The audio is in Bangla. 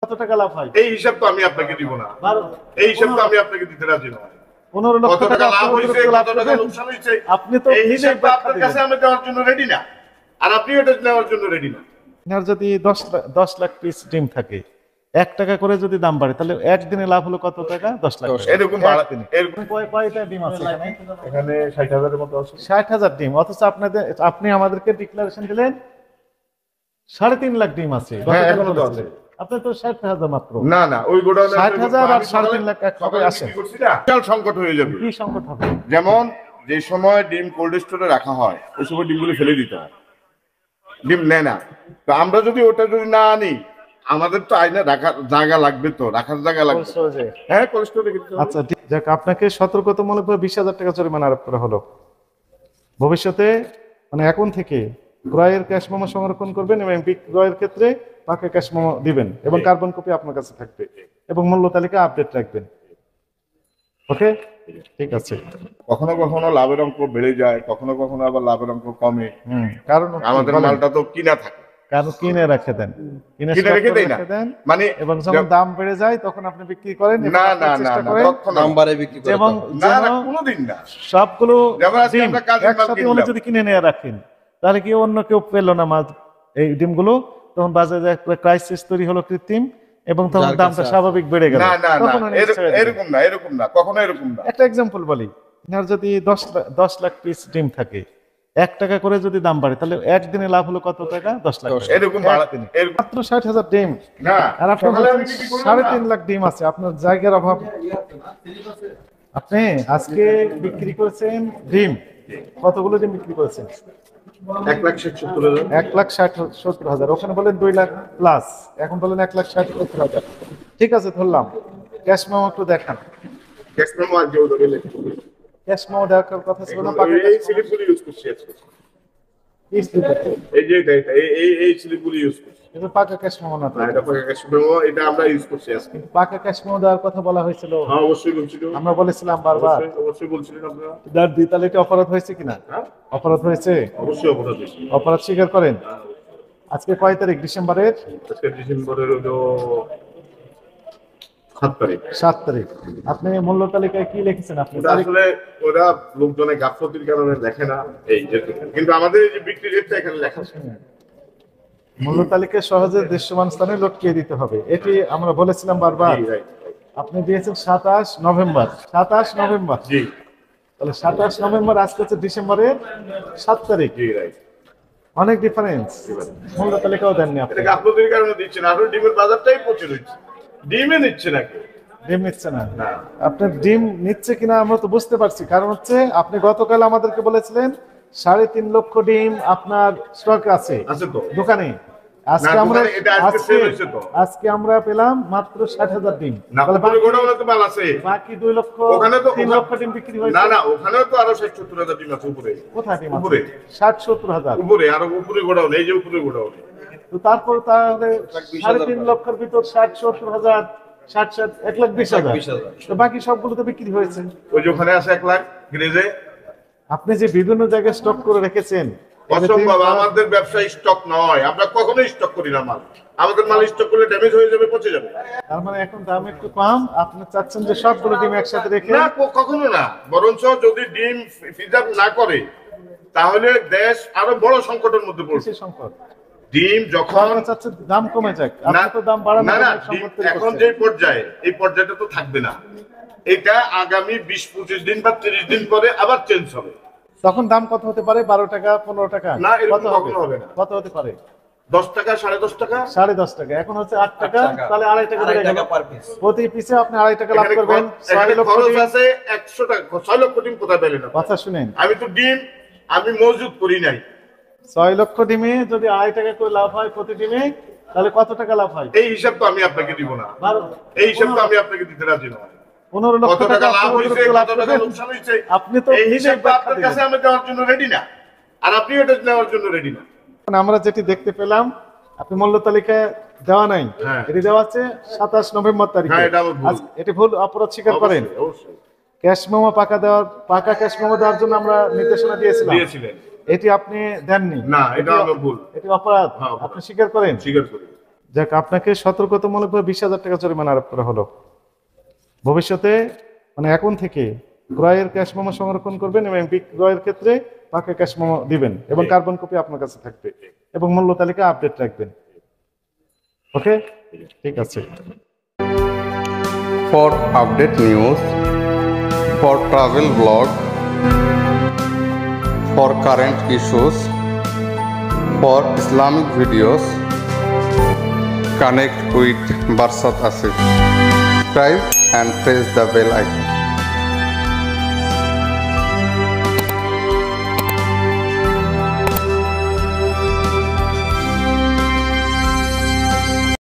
কত টাকা লাভ হয়? এই হিসাব তো আমি আপনাকে দিব না। এই হিসাব তো আমি আপনাকে দিতে রাজি নয়। 15 লক্ষ টাকা লাভ হয়েছে, কত টাকা লোকসান হয়েছে, আপনি তো এই হিসাব তো আপনার কাছে আমি দেওয়ার জন্য রেডি না, আর আপনি এটা নেওয়ার জন্য রেডি না। আপনার যদি 10 লাখ পিস ডিম থাকে, 1 টাকা করে যদি দাম বাড়ে, তাহলে একদিনে লাভ হলো কত টাকা? 10 লাখ। এরকম এরকম কয়টা ডিম আছে এখানে? এখানে 60,000-এর মতো আছে। 60,000 ডিম, অথচ আপনি আমাদেরকে ডিক্লারেশন দিলেন 3.5 লাখ ডিম আছে। হ্যাঁ, এখনো তো আছে। আপনি তো 60,000 মাত্র। না না, ওই গোডাউনে 60,000 আর 3.5 লাখ একসাথে আসে। বিশাল সংকট হয়ে যাবে। কি সংকট হবে? যেমন যে সময় ডিম কোল্ড স্টোরে রাখা হয়, ওই সময় ডিমগুলো ফেলে দিতে হয়, ডিম নেয় না। তো আমরা যদি ওটা যদি না আনি, আমাদের তো আইনে রাখার জায়গা লাগবে, তো রাখার জায়গা লাগবে। হ্যাঁ, কোল্ড স্টোরে। আচ্ছা, যাক, আপনাকে সতর্কতামূলকভাবে 20,000 টাকা জরিমানা আরোপ করা হলো। ভবিষ্যতে মানে এখন থেকে ক্রয়ের ক্যাশ মেমো সংরক্ষণ করবেন এবং বিক্রয়ের ক্ষেত্রে পাকা ক্যাশ মেমো দিবেন এবং কার্বন কপি আপনার কাছে থাকবে এবং মূল্য তালিকা আপডেট রাখবেন। ওকে, ঠিক আছে। কখনো কখনো লাভের অঙ্ক বেড়ে যায়, কখনো কখনো আবার লাভের অঙ্ক কমে। কারণ আমাদের মালটা তো কিনা থাকে, কারণ কিনে রেখে দেন, কিনে রেখে দেন, মানে এবং যখন দাম বেড়ে যায় তখন আপনি বিক্রি করেন। না না না, দাম বাড়ে বিক্রি করেন। এবং না না, কোনোদিন না। সবগুলো ডিম একসাথে হলে যদি কিনে নিয়ে রাখেন, তাহলে কি অন্য কেউ পেলো না মাছ এই ডিমগুলো, তখন বাজারে ক্রাইসিস তৈরি হলো কৃত্রিম, এবং তখন দামটা স্বাভাবিক বেড়ে গেল। না না না, এরকম না, এরকম না, কখনো এরকম না। একটা এক্সাম্পল বলি, আপনার যদি 10 লাখ পিস ডিম থাকে, 1 টাকা করে যদি দাম বাড়ে, তাহলে একদিনে লাভ হলো কত টাকা? 10 লাখ। এরকম মাত্র 60,000 ডিম, না, আর আপনার 3.5 লাখ ডিম আছে। আপনার জায়গার অভাব। আপনি আজকে বিক্রি করেছেন ডিম, কতগুলো ডিম বিক্রি করেছেন? 1,60,70,000। ওখানে বলেন 2 লাখ প্লাস, এখন বলেন 1,60,70,000। ঠিক আছে, ধরলাম। ক্যাশ মেমো একটু দেখান। ক্যাশ মেমো আর কেউ দেবে? ক্যাশ মেমো দেখার কথা ছিল না। এই স্লিপগুলো ইউজ করছি আজকে। এই যে এই স্লিপগুলো ইউজ করছি। এটা পাকা ক্যাশ মেমো না তো? এটা পাকা ক্যাশ মেমো, এটা আমরা ইউজ করছি আজকে। পাকা ক্যাশ মেমো দেওয়ার কথা বলা হয়েছিল। হ্যাঁ, অবশ্যই বলছিলাম। আমরা বলেছিলাম বারবার। অবশ্যই বলছিলেন আপনারা। তাহলে এটা অপরাধ হয়েছে কিনা? অপরাধ হয়েছে। অবশ্যই অপরাধ হয়েছে। অপরাধ স্বীকার করেন। আজকে কয় তারিখ? ডিসেম্বরের? আজকে ডিসেম্বরের 7 তারিখ। আপনি মূল্য তালিকায় কি লিখেছেন? আপনি আসলে ওরা লোকজনের গাফলতির কারণে দেখে না, এই যে, কিন্তু আমাদের এই যে বিক্রি রেটটা এখানে লেখা আছে। মূল্য তালিকায় সহজে দৃশ্যমান স্থানে লটকিয়ে দিতে হবে, এটি আমরা বলেছিলাম বারবার। আপনি দিয়েছেন 27 নভেম্বর। 27 নভেম্বর, জি। তাহলে 27 নভেম্বর, আজকে হচ্ছে ডিসেম্বরের 7 তারিখ। জি, রাইট। অনেক ডিফারেন্স। মূল্য তালিকাও দেননি আপনি। এটা গাফলতির কারণে দিচ্ছে না, আসলে ডিমের বাজারটাই প্রচুর হচ্ছে, ডিমে নিচ্ছে না কেউ। ডিম নিচ্ছে না। আপনার ডিম নিচ্ছে কিনা আমরা তো বুঝতে পারছি, কারণ হচ্ছে আপনি গতকাল আমাদেরকে বলেছিলেন 3.5 লক্ষ ডিম আপনার স্টক আছে দোকানে। আজকে আমরা পেলাম মাত্র 60,000 ডিম। বাকি 2 লক্ষ 3 লক্ষ ডিম বিক্রি হয়েছে। না না, ওখানেও তো আরো 60-70 হাজার ডিম আছে উপরে। কোথায় ডিম উপরে? 60-70 হাজার উপরে, আরো উপরে গোডাউন, এই যে উপরে গোডাউন। তো তারপর তাহলে 3.5 লক্ষের ভিতর 60-70 হাজার, 1,20,000, তো বাকি সবগুলো তো বিক্রি হয়েছে। ওই যে ওখানে আছে 1 লাখ গ্রেজে। আপনি যে বিভিন্ন জায়গায় স্টক করে রেখেছেন, অসম্ভব। আমাদের ব্যবসায় স্টক নয়, আমরা কখনোই স্টক করি না মাল। আমাদের মাল স্টক করলে ড্যামেজ হয়ে যাবে, পচে যাবে। তার মানে এখন দাম একটু কম, আপনি চাচ্ছেন যে সবগুলো ডিম একসাথে রেখে? না, কখনো না। বরঞ্চ যদি ডিম প্রিজার্ভ না করে, তাহলে দেশ আরো বড় সংকটের মধ্যে পড়বে। সংকট। ডিম যখন দাম কমে যাক, আপনি তো দাম বাড়ানো। না, এখন যে পর্যায়ে, এই পর্যায়টা তো থাকবে না। এটা আগামী 20-25 দিন বা 30 দিন পরে আবার চেঞ্জ হবে। তখন দাম কত হতে পারে? 12 টাকা, 15 টাকা? না, এরকম কখনো হবে না। কত হতে পারে? 10 টাকা, 10.5 টাকা। 10.5 টাকা, এখন হচ্ছে 8 টাকা, তাহলে 2.5 টাকা বেড়ে গেল। প্রতি পিসে আপনি 2.5 টাকা লাভ করবেন। 6 লক্ষ খরচ আছে 100 টাকা। 6 লক্ষ ডিম কোথায় পেলেন? কথা শুনেন, আমি তো ডিম আমি মজুদ করি নাই। 6 লক্ষ ডিমে যদি 2.5 টাকা করে লাভ হয় প্রতি ডিমে, তাহলে কত টাকা লাভ হয়? এই হিসাব তো আমি আপনাকে দিব না। এই হিসাব তো আমি আপনাকে দিতে রাজি নয়। 15 লক্ষ টাকা লাভ হয়েছে, কত টাকা লোকসান হয়েছে, আপনি তো এই হিসাব তো আপনার কাছে আমি দেওয়ার জন্য রেডি না, আর আপনি এটা নেওয়ার জন্য রেডি না। আমরা যেটি দেখতে পেলাম, আপনি মূল্য তালিকায় দেওয়া নাই, এটি দেওয়া আছে 27 নভেম্বর তারিখে। এটি ভুল, অপরাধ স্বীকার করেন। ক্যাশ মেমো পাকা ক্যাশ মেমো দেওয়ার জন্য আমরা নির্দেশনা দিয়েছিলাম, এটি আপনি দেননি। না, এটা হলো ভুল, এটি অপরাধ, আপনি স্বীকার করেন? স্বীকার করি। যাক, আপনাকে সতর্কতামূলকভাবে 20,000 টাকা জরিমানা আরোপ করা হলো। ভবিষ্যতে মানে এখন থেকে ক্রয়ের ক্যাশ মেমো সংরক্ষণ করবেন এবং বিক্রয়ের ক্ষেত্রে পাকা ক্যাশ মেমো দিবেন এবং কার্বন কপি আপনার কাছে থাকবে এবং মূল্য তালিকা আপডেট রাখবেন। ওকে, ঠিক আছে। For update news, for travel vlog, for current issues, for Islamic videos, connect with Barsat Asif. Subscribe and press the bell icon.